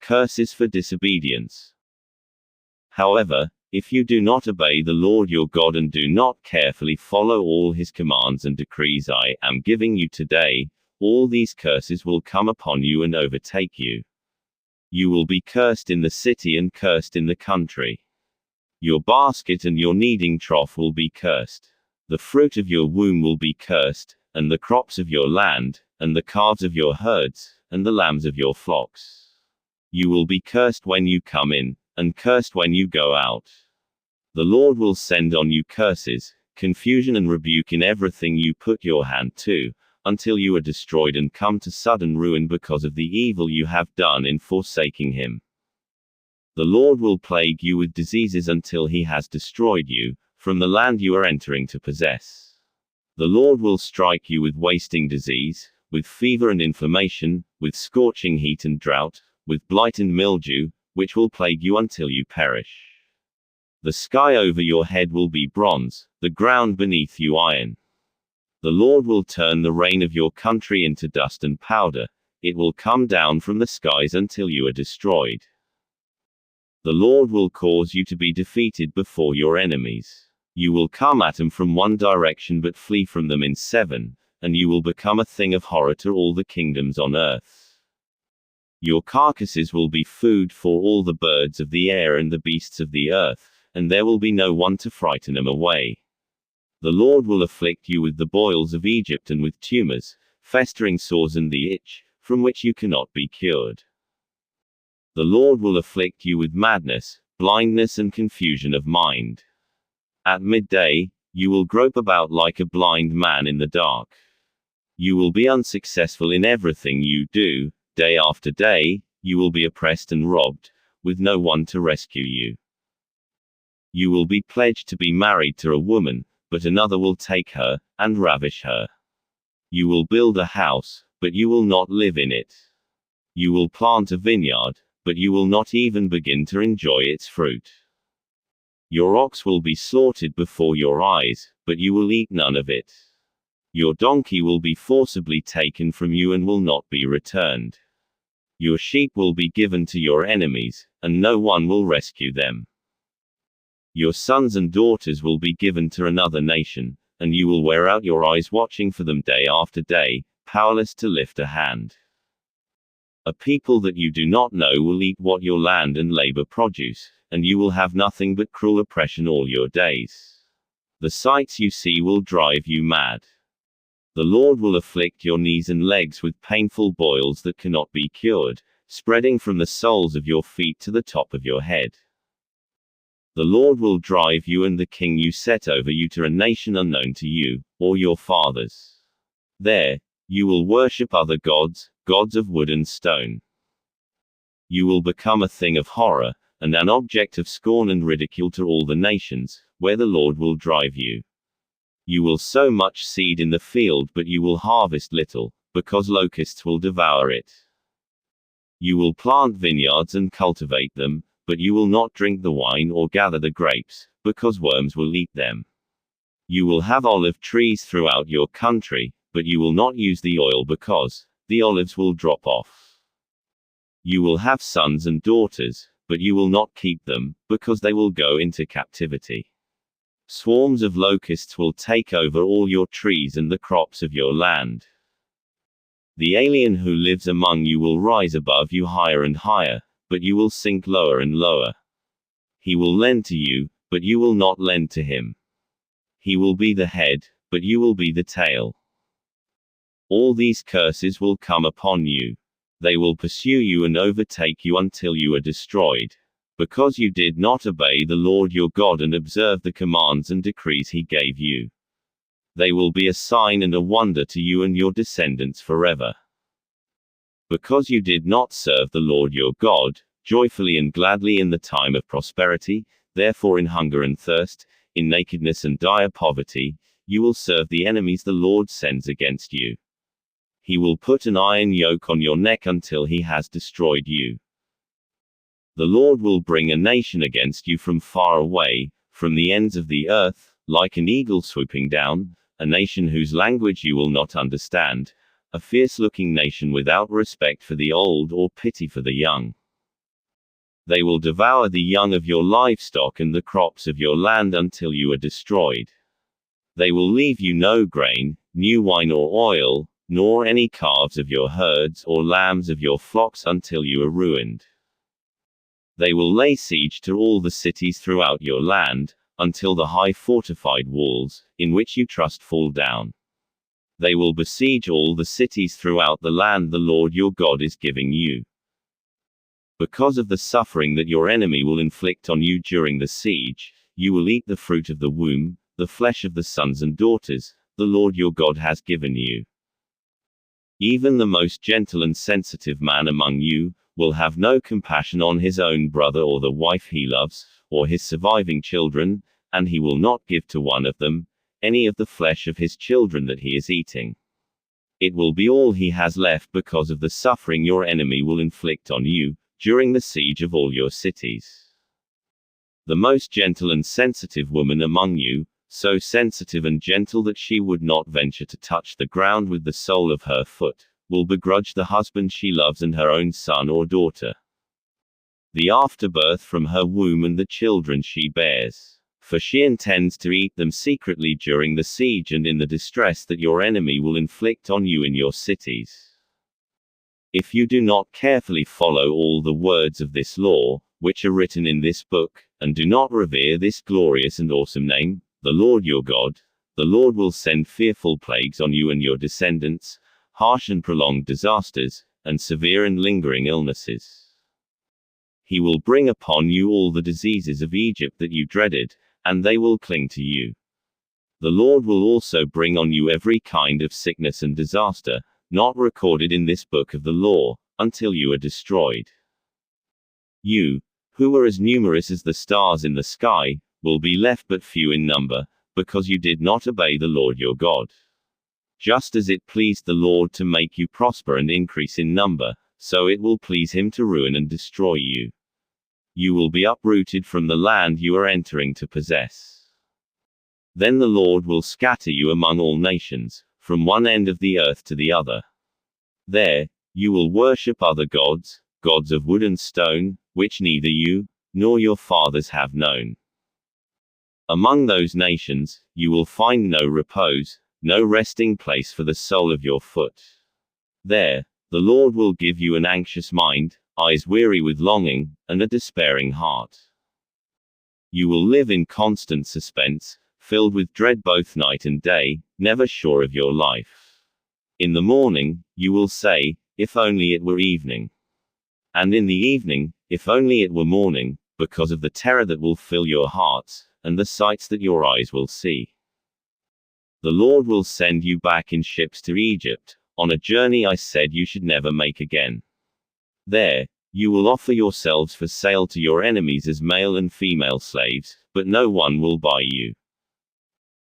curses for disobedience. However, if you do not obey the Lord your God and do not carefully follow all his commands and decrees I am giving you today, all these curses will come upon you and overtake you. You will be cursed in the city and cursed in the country. Your basket and your kneading trough will be cursed. The fruit of your womb will be cursed, and the crops of your land, and the calves of your herds, and the lambs of your flocks. You will be cursed when you come in, and cursed when you go out. The Lord will send on you curses, confusion and rebuke in everything you put your hand to, until you are destroyed and come to sudden ruin because of the evil you have done in forsaking him. The Lord will plague you with diseases until he has destroyed you, from the land you are entering to possess. The Lord will strike you with wasting disease, with fever and inflammation, with scorching heat and drought, with blight and mildew, which will plague you until you perish. The sky over your head will be bronze, the ground beneath you iron. The Lord will turn the rain of your country into dust and powder. It will come down from the skies until you are destroyed. The Lord will cause you to be defeated before your enemies. You will come at them from one direction but flee from them in seven, and you will become a thing of horror to all the kingdoms on earth. Your carcasses will be food for all the birds of the air and the beasts of the earth, and there will be no one to frighten them away. The Lord will afflict you with the boils of Egypt and with tumors, festering sores and the itch, from which you cannot be cured. The Lord will afflict you with madness, blindness and confusion of mind. At midday, you will grope about like a blind man in the dark. You will be unsuccessful in everything you do. Day after day, you will be oppressed and robbed, with no one to rescue you. You will be pledged to be married to a woman, but another will take her, and ravish her. You will build a house, but you will not live in it. You will plant a vineyard, but you will not even begin to enjoy its fruit. Your ox will be slaughtered before your eyes, but you will eat none of it. Your donkey will be forcibly taken from you and will not be returned. Your sheep will be given to your enemies, and no one will rescue them. Your sons and daughters will be given to another nation, and you will wear out your eyes watching for them day after day, powerless to lift a hand. A people that you do not know will eat what your land and labor produce, and you will have nothing but cruel oppression all your days. The sights you see will drive you mad. The Lord will afflict your knees and legs with painful boils that cannot be cured, spreading from the soles of your feet to the top of your head. The Lord will drive you and the king you set over you to a nation unknown to you, or your fathers. There, you will worship other gods, gods of wood and stone. You will become a thing of horror, and an object of scorn and ridicule to all the nations, where the Lord will drive you. You will sow much seed in the field but you will harvest little, because locusts will devour it. You will plant vineyards and cultivate them, but you will not drink the wine or gather the grapes, because worms will eat them. You will have olive trees throughout your country, but you will not use the oil because the olives will drop off. You will have sons and daughters, but you will not keep them, because they will go into captivity. Swarms of locusts will take over all your trees and the crops of your land. The alien who lives among you will rise above you higher and higher, but you will sink lower and lower. He will lend to you, but you will not lend to him. He will be the head, but you will be the tail. All these curses will come upon you. They will pursue you and overtake you until you are destroyed, because you did not obey the Lord your God and observe the commands and decrees he gave you. They will be a sign and a wonder to you and your descendants forever. Because you did not serve the Lord your God, joyfully and gladly in the time of prosperity, therefore in hunger and thirst, in nakedness and dire poverty, you will serve the enemies the Lord sends against you. He will put an iron yoke on your neck until he has destroyed you. The Lord will bring a nation against you from far away, from the ends of the earth, like an eagle swooping down, a nation whose language you will not understand, a fierce-looking nation without respect for the old or pity for the young. They will devour the young of your livestock and the crops of your land until you are destroyed. They will leave you no grain, new wine or oil, nor any calves of your herds or lambs of your flocks until you are ruined. They will lay siege to all the cities throughout your land, until the high fortified walls, in which you trust, fall down. They will besiege all the cities throughout the land the Lord your God is giving you. Because of the suffering that your enemy will inflict on you during the siege, you will eat the fruit of the womb, the flesh of the sons and daughters, the Lord your God has given you. Even the most gentle and sensitive man among you will have no compassion on his own brother or the wife he loves, or his surviving children, and he will not give to one of them any of the flesh of his children that he is eating. It will be all he has left because of the suffering your enemy will inflict on you during the siege of all your cities. The most gentle and sensitive woman among you, so sensitive and gentle that she would not venture to touch the ground with the sole of her foot, will begrudge the husband she loves and her own son or daughter, the afterbirth from her womb and the children she bears, for she intends to eat them secretly during the siege and in the distress that your enemy will inflict on you in your cities. If you do not carefully follow all the words of this law, which are written in this book, and do not revere this glorious and awesome name, the Lord your God, the Lord will send fearful plagues on you and your descendants, harsh and prolonged disasters, and severe and lingering illnesses. He will bring upon you all the diseases of Egypt that you dreaded, and they will cling to you. The Lord will also bring on you every kind of sickness and disaster, not recorded in this book of the law, until you are destroyed. You, who are as numerous as the stars in the sky, will be left but few in number, because you did not obey the Lord your God. Just as it pleased the Lord to make you prosper and increase in number, so it will please him to ruin and destroy you. You will be uprooted from the land you are entering to possess. Then the Lord will scatter you among all nations, from one end of the earth to the other. There, you will worship other gods, gods of wood and stone, which neither you, nor your fathers have known. Among those nations, you will find no repose, no resting place for the sole of your foot. There, the Lord will give you an anxious mind, eyes weary with longing, and a despairing heart. You will live in constant suspense, filled with dread both night and day, never sure of your life. In the morning, you will say, if only it were evening. And in the evening, if only it were morning, because of the terror that will fill your hearts, and the sights that your eyes will see. The Lord will send you back in ships to Egypt, on a journey I said you should never make again. There, you will offer yourselves for sale to your enemies as male and female slaves, but no one will buy you.